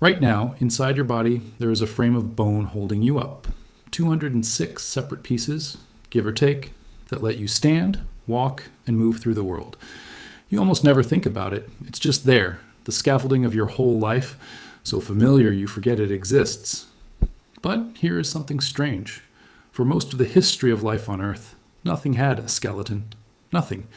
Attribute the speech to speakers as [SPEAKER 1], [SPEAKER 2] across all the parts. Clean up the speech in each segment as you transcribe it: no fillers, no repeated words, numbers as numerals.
[SPEAKER 1] Right now, inside your body, there is a frame of bone holding you up. 206 separate pieces, give or take, that let you stand, walk, and move through the world. You almost never think about it. It's just there, the scaffolding of your whole life, so familiar you forget it exists. But here is something strange. For most of the history of life on Earth, nothing had a skeleton. Nothing.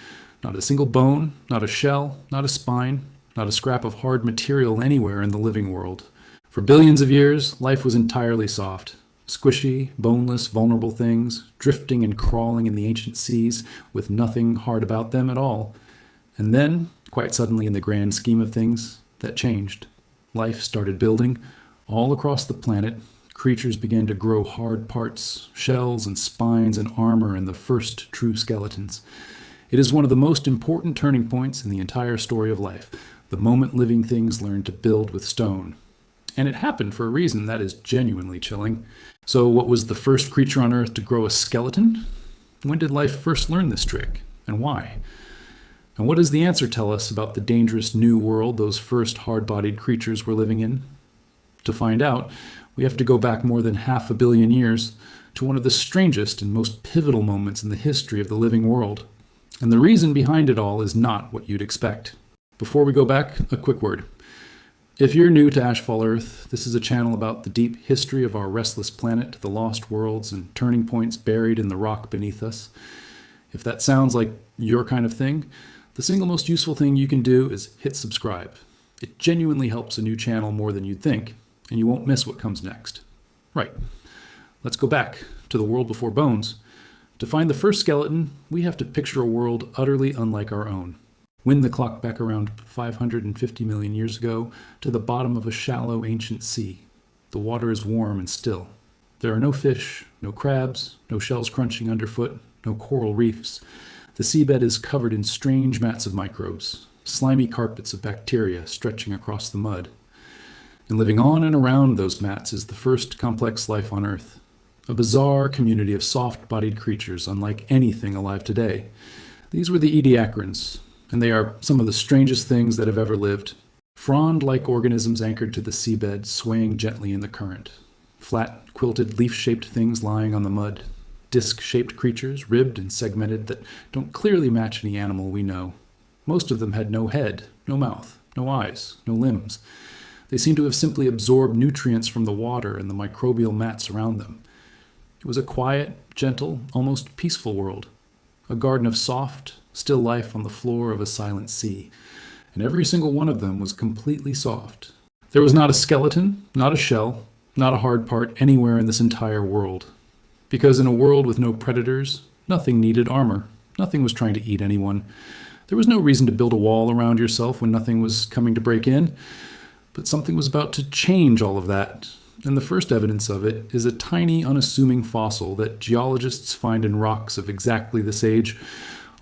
[SPEAKER 1] Not a single bone, not a shell, not a spine, not a scrap of hard material anywhere in the living world. For billions of years, life was entirely soft. Squishy, boneless, vulnerable things, drifting and crawling in the ancient seas with nothing hard about them at all. And then, quite suddenly in the grand scheme of things, that changed. Life started building. All across the planet, creatures began to grow hard parts, shells and spines and armor and the first true skeletons. It is one of the most important turning points in the entire story of life, the moment living things learned to build with stone. And it happened for a reason that is genuinely chilling. So what was the first creature on Earth to grow a skeleton? When did life first learn this trick, and why? And what does the answer tell us about the dangerous new world those first hard-bodied creatures were living in? To find out, we have to go back more than 500 million years to one of the strangest and most pivotal moments in the history of the living world. And the reason behind it all is not what you'd expect. Before we go back, a quick word. If you're new to Ashfall Earth, this is a channel about the deep history of our restless planet, the lost worlds, and turning points buried in the rock beneath us. If that sounds like your kind of thing, the single most useful thing you can do is hit subscribe. It genuinely helps a new channel more than you'd think, and you won't miss what comes next. Right, let's go back to the world before bones. To find the first skeleton, we have to picture a world utterly unlike our own. Wind the clock back around 550 million years ago to the bottom of a shallow ancient sea. The water is warm and still. There are no fish, no crabs, no shells crunching underfoot, no coral reefs. The seabed is covered in strange mats of microbes, slimy carpets of bacteria stretching across the mud. And living on and around those mats is the first complex life on Earth. A bizarre community of soft-bodied creatures unlike anything alive today. These were the Ediacarans, and they are some of the strangest things that have ever lived. Frond-like organisms anchored to the seabed, swaying gently in the current. Flat, quilted, leaf-shaped things lying on the mud. Disc-shaped creatures, ribbed and segmented, that don't clearly match any animal we know. Most of them had no head, no mouth, no eyes, no limbs. They seem to have simply absorbed nutrients from the water and the microbial mats around them. It was a quiet, gentle, almost peaceful world. A garden of soft, still life on the floor of a silent sea. And every single one of them was completely soft. There was not a skeleton, not a shell, not a hard part anywhere in this entire world. Because in a world with no predators, nothing needed armor. Nothing was trying to eat anyone. There was no reason to build a wall around yourself when nothing was coming to break in. But something was about to change all of that. And the first evidence of it is a tiny, unassuming fossil that geologists find in rocks of exactly this age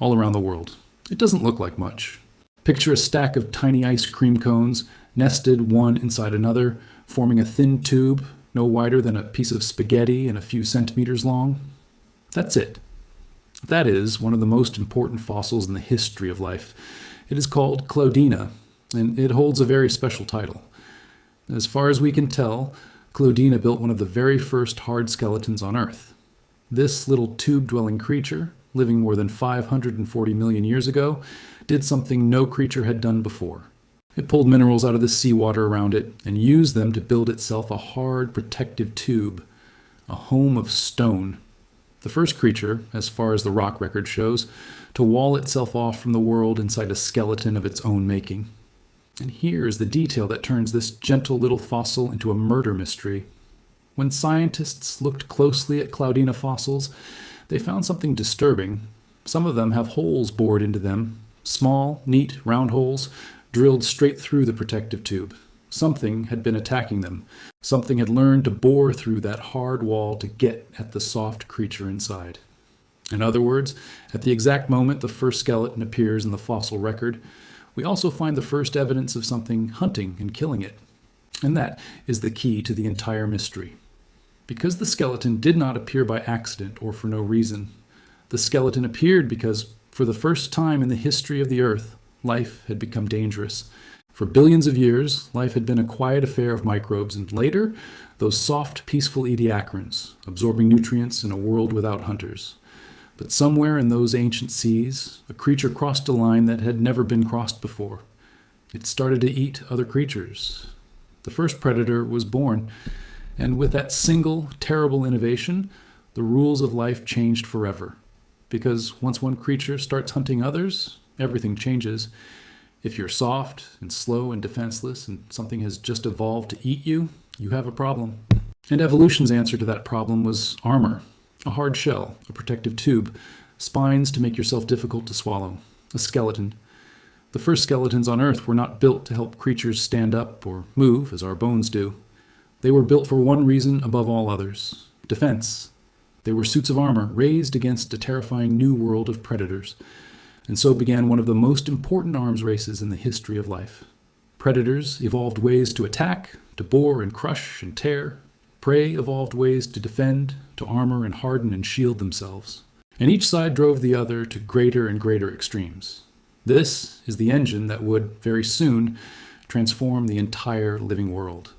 [SPEAKER 1] all around the world. It doesn't look like much. Picture a stack of tiny ice cream cones, nested one inside another, forming a thin tube, no wider than a piece of spaghetti and a few centimeters long. That's it. That is one of the most important fossils in the history of life. It is called Cloudina, and it holds a very special title. As far as we can tell, Cloudina built one of the very first hard skeletons on Earth. This little tube-dwelling creature, living more than 540 million years ago, did something no creature had done before. It pulled minerals out of the seawater around it and used them to build itself a hard, protective tube, a home of stone. The first creature, as far as the rock record shows, to wall itself off from the world inside a skeleton of its own making. And here is the detail that turns this gentle little fossil into a murder mystery. When scientists looked closely at Cloudina fossils, they found something disturbing. Some of them have holes bored into them, small, neat, round holes, drilled straight through the protective tube. Something had been attacking them. Something had learned to bore through that hard wall to get at the soft creature inside. In other words, at the exact moment the first skeleton appears in the fossil record, we also find the first evidence of something hunting and killing it. And that is the key to the entire mystery. Because the skeleton did not appear by accident or for no reason. The skeleton appeared because, for the first time in the history of the Earth, life had become dangerous. For billions of years, life had been a quiet affair of microbes, and later, those soft, peaceful Ediacarans, absorbing nutrients in a world without hunters. But somewhere in those ancient seas, a creature crossed a line that had never been crossed before. It started to eat other creatures. The first predator was born, and with that single, terrible innovation, the rules of life changed forever. Because once one creature starts hunting others, everything changes. If you're soft and slow and defenseless and something has just evolved to eat you, you have a problem. And evolution's answer to that problem was armor. A hard shell, a protective tube, spines to make yourself difficult to swallow, a skeleton. The first skeletons on Earth were not built to help creatures stand up or move as our bones do. They were built for one reason above all others: defense. They were suits of armor raised against a terrifying new world of predators. And so began one of the most important arms races in the history of life. Predators evolved ways to attack, to bore and crush and tear. Prey evolved ways to defend, to armor and harden and shield themselves. And each side drove the other to greater and greater extremes. This is the engine that would, very soon, transform the entire living world.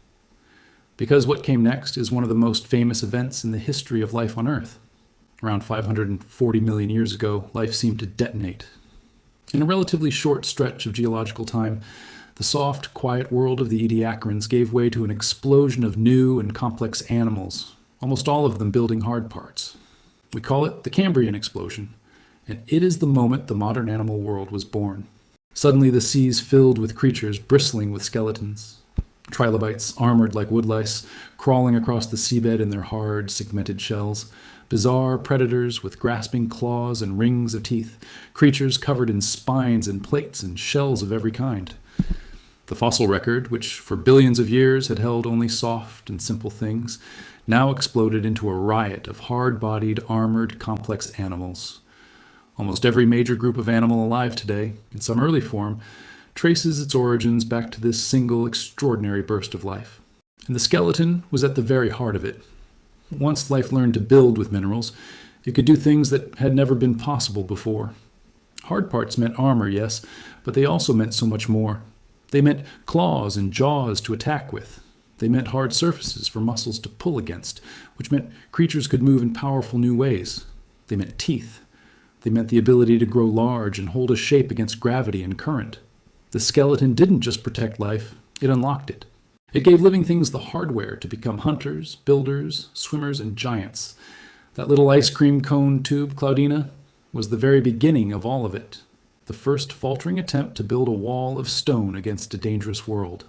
[SPEAKER 1] Because what came next is one of the most famous events in the history of life on Earth. Around 540 million years ago, life seemed to detonate. In a relatively short stretch of geological time, the soft, quiet world of the Ediacarans gave way to an explosion of new and complex animals, almost all of them building hard parts. We call it the Cambrian explosion, and it is the moment the modern animal world was born. Suddenly the seas filled with creatures bristling with skeletons. Trilobites, armored like woodlice, crawling across the seabed in their hard, segmented shells. Bizarre predators with grasping claws and rings of teeth. Creatures covered in spines and plates and shells of every kind. The fossil record, which for billions of years had held only soft and simple things, now exploded into a riot of hard-bodied, armored, complex animals. Almost every major group of animal alive today, in some early form, traces its origins back to this single extraordinary burst of life. And the skeleton was at the very heart of it. Once life learned to build with minerals, it could do things that had never been possible before. Hard parts meant armor, yes, but they also meant so much more. They meant claws and jaws to attack with. They meant hard surfaces for muscles to pull against, which meant creatures could move in powerful new ways. They meant teeth. They meant the ability to grow large and hold a shape against gravity and current. The skeleton didn't just protect life, it unlocked it. It gave living things the hardware to become hunters, builders, swimmers, and giants. That little ice cream cone tube, Cloudina, was the very beginning of all of it. The first faltering attempt to build a wall of stone against a dangerous world.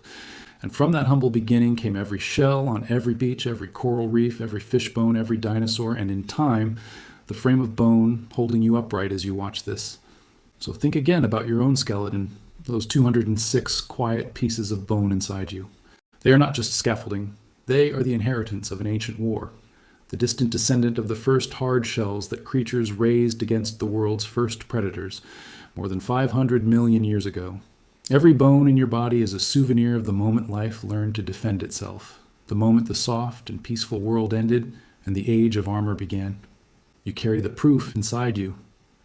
[SPEAKER 1] And from that humble beginning came every shell on every beach, every coral reef, every fishbone, every dinosaur, and in time, the frame of bone holding you upright as you watch this. So think again about your own skeleton, those 206 quiet pieces of bone inside you. They are not just scaffolding. They are the inheritance of an ancient war, the distant descendant of the first hard shells that creatures raised against the world's first predators, more than 500 million years ago. Every bone in your body is a souvenir of the moment life learned to defend itself, the moment the soft and peaceful world ended and the age of armor began. You carry the proof inside you.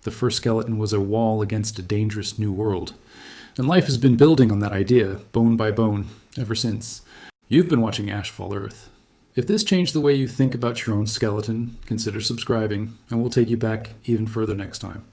[SPEAKER 1] The first skeleton was a wall against a dangerous new world. And life has been building on that idea, bone by bone, ever since. You've been watching Ashfall Earth. If this changed the way you think about your own skeleton, consider subscribing, and we'll take you back even further next time.